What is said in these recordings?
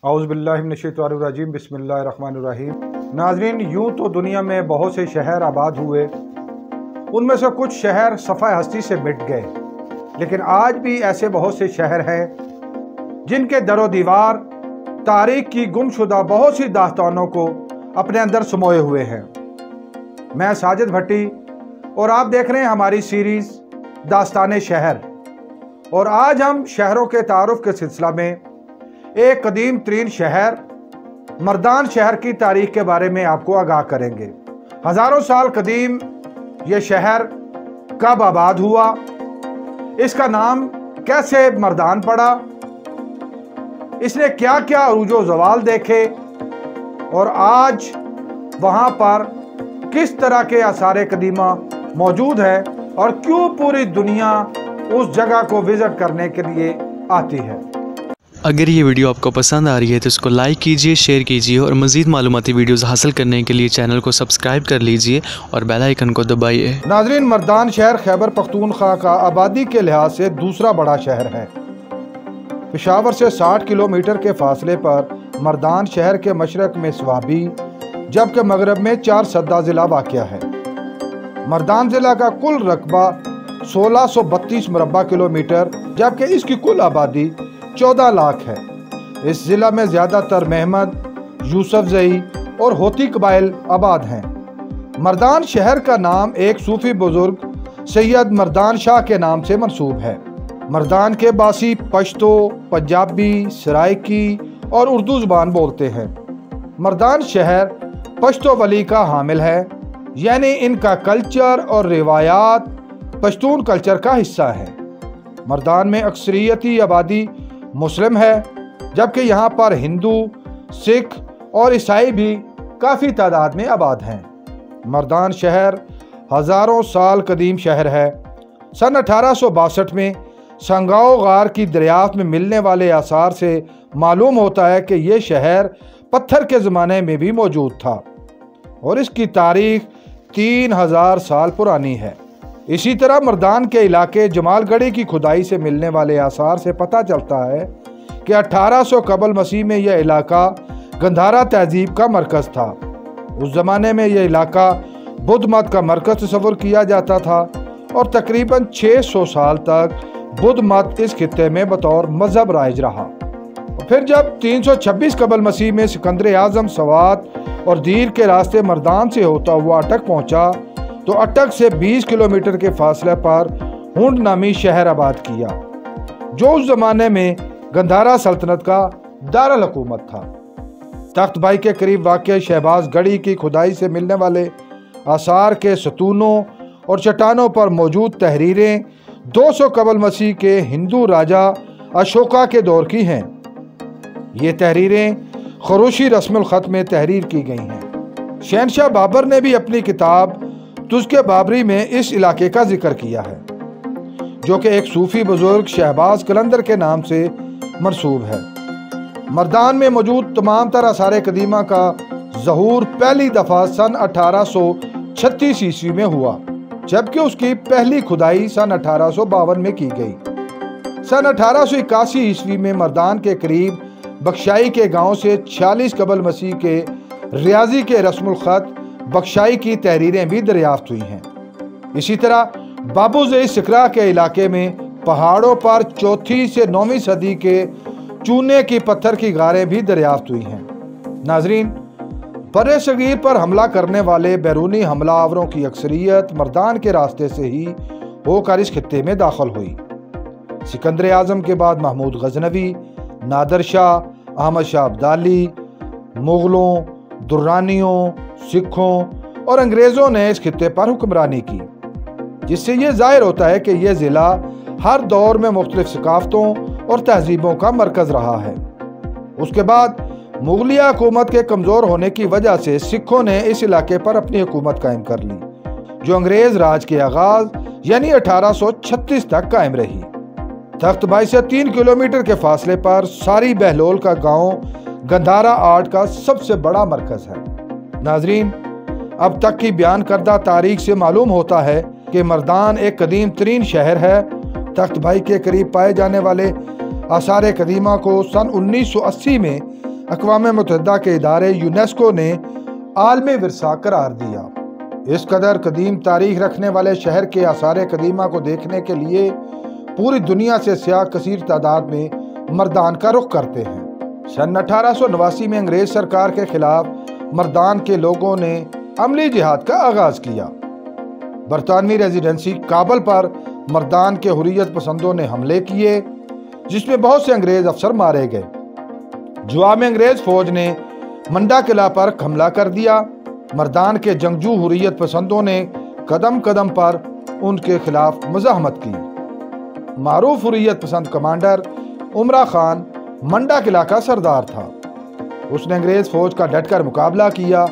औज़ु बिल्लाहि मिनश्शैतानिर्रजीम बिस्मिल्लाहिर्रहमानिर्रहीम। नाज़रीन, यूँ तो दुनिया में बहुत से शहर आबाद हुए, उनमें से कुछ शहर सफ़ाए हस्ती से मिट गए, लेकिन आज भी ऐसे बहुत से शहर हैं जिनके दरो दीवार तारीख़ की गुमशुदा बहुत सी दास्तानों को अपने अंदर समोए हुए हैं। मैं साजिद भट्टी और आप देख रहे हैं हमारी सीरीज़ दास्ताने शहर, और आज हम शहरों के तारुफ के सिलसिला में एक कदीम तरीन शहर मर्दान शहर की तारीख के बारे में आपको आगाह करेंगे। हज़ारों साल कदीम ये शहर कब आबाद हुआ, इसका नाम कैसे मर्दान पड़ा, इसने क्या क्या अरूजो ज़वाल देखे, और आज वहाँ पर किस तरह के आसार कदीमा मौजूद है और क्यों पूरी दुनिया उस जगह को विज़िट करने के लिए आती है। अगर ये वीडियो आपको पसंद आ रही है तो इसको लाइक कीजिए, शेयर कीजिए और मज़ीद मालूमाती वीडियोस हासिल करने के लिए चैनल को सब्सक्राइब कर लीजिए और बेल आइकन को दबाइए। नाज़रीन, मर्दान शहर खैबर पख्तूनख्वा का आबादी के लिहाज से दूसरा बड़ा शहर है। पेशावर से 60 किलोमीटर के फासले पर मर्दान शहर के मशरक में स्वाबी, जबकि मगरब में 4 सद्दा ज़िला वाक़या है। मर्दान ज़िला का कुल रकबा 1632 मुरबा किलोमीटर, जबकि इसकी कुल आबादी 14 लाख है। इस ज़िला में ज़्यादातर महमद, यूसुफजई और होती कबाइल आबाद हैं। मर्दान शहर का नाम एक सूफ़ी बुज़ुर्ग सैयद मर्दान शाह के नाम से मंसूब है। मर्दान के बासी पश्तो, पंजाबी, सराइकी और उर्दू ज़ुबान बोलते हैं। मर्दान शहर पश्तो वली का हामिल है, यानी इनका कल्चर और रिवायात पश्तून कल्चर का हिस्सा है। मर्दान में अक्सरियती आबादी मुस्लिम है, जबकि यहाँ पर हिंदू, सिख और ईसाई भी काफ़ी तादाद में आबाद हैं। मर्दान शहर हज़ारों साल कदीम शहर है। सन 1862 में संगाओ गार की दरियाफ्त में मिलने वाले आसार से मालूम होता है कि ये शहर पत्थर के ज़माने में भी मौजूद था और इसकी तारीख़ 3000 साल पुरानी है। इसी तरह मर्दान के इलाके जमालगढ़ी की खुदाई से मिलने वाले आसार से पता चलता है कि 1800 कबल मसीह में यह इलाका गंधारा तहजीब का मरकज़ था। उस ज़माने में यह इलाका बुद्ध मत का मरकज़ तस्वुर किया जाता था और तकरीबन 600 साल तक बुद्ध मत इस खित्ते में बतौर मजहब राइज रहा। फिर जब 326 कबल मसीह में सिकंदर आज़म सवात और दीर के रास्ते मर्दान से होता हुआ अटक पहुँचा, तो अटक से 20 किलोमीटर के फासले पर हुंड नामी शहर आबाद किया, जो उस ज़माने में गंधारा सल्तनत का दारुल हुकूमत था। तख्त भाई के करीब वाक़ शहबाज गढ़ी की खुदाई से मिलने वाले आसार के सतूनों और चट्टानों पर मौजूद तहरीरें 200 कबल मसीह के हिंदू राजा अशोका के दौर की हैं। ये तहरीरें खरोशी रस्मुल ख़त में तहरीर की गई हैं। शहनशाह बाबर ने भी अपनी किताब तुज़्के बाबरी में इस इलाके का जिक्र किया है, जो कि एक सूफ़ी बुजुर्ग शहबाज कलंदर के नाम से मंसूब है। मर्दान में मौजूद तमाम तर आसार कदीमा का ज़हूर पहली दफ़ा सन 1836 ईस्वी में हुआ, जबकि उसकी पहली खुदाई सन 1852 में की गई। सन 1881 ईस्वी में मर्दान के करीब बख्शाई के गांव से 46 कबल मसीह के रियाजी के रस्मुल ख़त बख्शाई की तहरीरें भी दरियाफ्त हुई हैं। इसी तरह बाबूज़ई सिकरा के इलाके में पहाड़ों पर 4वीं से 9वीं सदी के चूने की पत्थर की गारें भी दरियाफ्त हुई हैं। नाजरीन, बर्रे सगीर पर हमला करने वाले बैरूनी हमला आवरों की अक्सरियत मर्दान के रास्ते से ही होकर इस खित्ते में दाखिल हुई। सिकंदर आज़म के बाद महमूद गजनवी, नादर शाह, अहमद शाह अब्दाली, मुग़लों, दुर्रानियों, सिखों और अंग्रेज़ों ने इस खित्ते पर हुक्मरानी की, जिससे ये ज़ाहिर होता है कि यह ज़िला हर दौर में मुख्तलिफ सकाफ़तों और तहजीबों का मरकज़ रहा है। उसके बाद मुग़लिया हुकूमत के कमज़ोर होने की वजह से सिखों ने इस इलाके पर अपनी हुकूमत कायम कर ली, जो अंग्रेज़ राज के आगाज़ यानी 1836 तक कायम रही। तख्त भाई से 3 किलोमीटर के फासले पर सारी बहलोल का गांव गंधारा आर्ट का सबसे बड़ा मरकज़ है। नाजरीन, अब तक की बयान करदा तारीख से मालूम होता है कि मर्दान एक कदीम तरीन शहर है। तख्त भाई के करीब पाए जाने वाले आसार कदीमा को सन 1980 में اقوام متحدہ کے ادارے یونیسکو نے عالمی ورثہ قرار دیا۔ اس قدر قدیم تاریخ رکھنے والے شہر کے آثار قدیمہ کو دیکھنے کے لیے پوری دنیا سے سیاح کثیر تعداد میں مردان کا رخ کرتے ہیں۔ سن 1889 میں انگریز سرکار کے خلاف مردان کے لوگوں نے عملی جہاد کا آغاز کیا۔ برطانوی ریزیڈنسی کابل پر مردان کے حریت پسندوں نے حملے کیے، جس میں بہت سے انگریز افسر مارے گئے۔ جواب میں انگریز فوج نے منڈا قلعہ پر حملہ کر دیا۔ مردان کے جنگجو حریت پسندوں نے قدم قدم پر ان کے خلاف مزاحمت کی۔ معروف حریت پسند کمانڈر عمرہ خان منڈا قلعہ کا سردار تھا۔ اس نے انگریز فوج کا ڈٹ کر مقابلہ کیا۔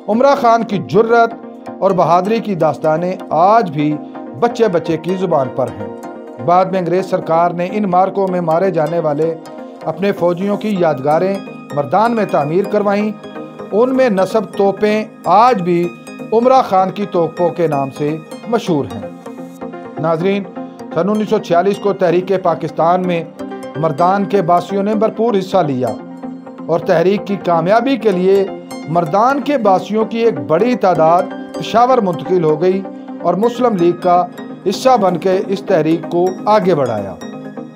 عمرہ خان کی جرت اور بہادری کی داستانیں آج بھی بچے بچے کی زبان پر ہیں۔ بعد میں انگریز سرکار نے ان مارکوں میں مارے جانے والے اپنے فوجیوں کی یادگاریں مردان میں تعمیر کروائیں۔ ان میں نصب توپیں آج بھی عمرہ خان کی توپوں کے نام سے مشہور ہیں۔ ناظرین، سن 1946 کو تحریک پاکستان میں مردان کے باسیوں نے بھرپور حصہ لیا اور تحریک کی کامیابی کے لیے مردان کے باسیوں کی ایک بڑی تعداد پشاور منتقل ہو گئی اور مسلم لیگ کا حصہ بن کے اس تحریک کو آگے بڑھایا۔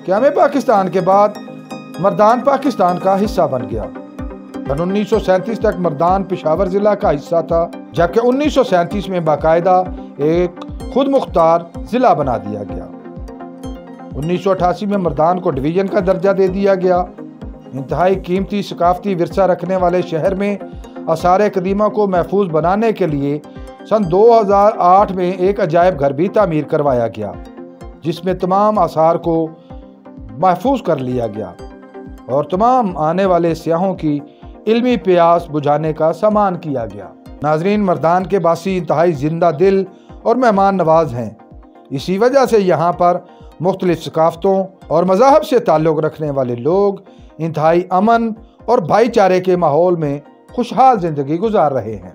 قیام پاکستان کے بعد مردان پاکستان کا حصہ بن گیا۔ سن 1937 تک مردان پشاور ضلع کا حصہ تھا، جبکہ 1937 میں باقاعدہ ایک خود مختار ضلع بنا دیا گیا۔ 1988 میں مردان کو ڈویژن کا درجہ دے دیا گیا۔ انتہائی قیمتی ثقافتی ورثہ رکھنے والے شہر میں آثار قدیمہ کو محفوظ بنانے کے لیے سن 2008 میں ایک عجائب گھر بھی تعمیر کروایا گیا، جس میں تمام آثار کو محفوظ کر لیا گیا اور تمام آنے والے سیاحوں کی علمی پیاس بجھانے کا سامان کیا گیا۔ ناظرین، مردان کے باسی انتہائی زندہ دل اور مہمان نواز ہیں۔ اسی وجہ سے یہاں پر مختلف ثقافتوں اور مذاہب سے تعلق رکھنے والے لوگ انتہائی امن اور بھائی چارے کے ماحول میں خوشحال زندگی گزار رہے ہیں۔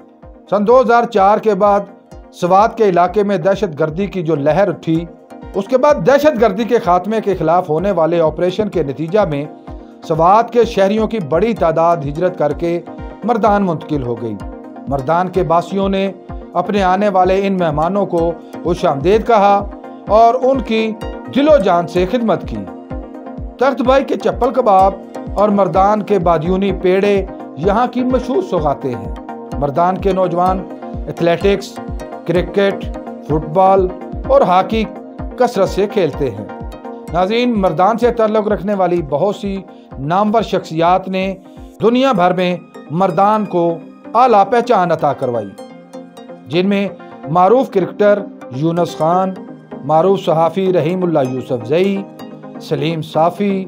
سن 2004 کے بعد سوات کے علاقے میں دہشت گردی کی جو لہر اٹھی، اس کے بعد دہشت گردی کے خاتمے کے خلاف ہونے والے آپریشن کے نتیجہ میں سوات کے شہریوں کی بڑی تعداد ہجرت کر کے مردان منتقل ہو گئی۔ مردان کے باسیوں نے اپنے آنے والے ان مہمانوں کو خوش آمدید کہا اور ان کی دل و جان سے خدمت کی۔ تخت بھائی کے چپل کباب اور مردان کے بادیونی پیڑے یہاں کی مشہور سوغاتیں ہیں۔ مردان کے نوجوان ایتھلیٹکس، کرکٹ، فٹ بال اور ہاکی کثرت سے کھیلتے ہیں۔ ناظرین، مردان سے تعلق رکھنے والی بہت سی نامور شخصیات نے دنیا بھر میں مردان کو اعلیٰ پہچان عطا کروائی، جن میں معروف کرکٹر یونس خان، معروف صحافی رحیم اللہ یوسف زئی، سلیم صافی،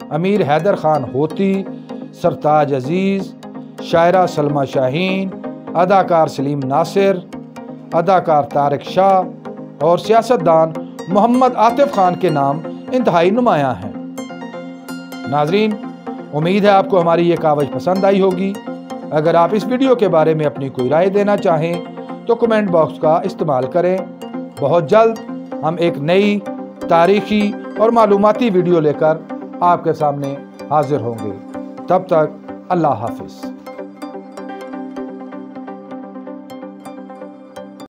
امیر حیدر خان ہوتی، سرتاج عزیز، شاعرہ سلمہ شاہین، اداکار سلیم ناصر، اداکار طارق شاہ اور سیاستدان محمد عاطف خان کے نام انتہائی نمایاں ہیں۔ ناظرین، امید ہے آپ کو ہماری یہ کاوش پسند آئی ہوگی۔ اگر آپ اس ویڈیو کے بارے میں اپنی کوئی رائے دینا چاہیں تو کمنٹ باکس کا استعمال کریں۔ بہت جلد ہم ایک نئی تاریخی اور معلوماتی ویڈیو لے کر آپ کے سامنے حاضر ہوں گے۔ تب تک اللہ حافظ۔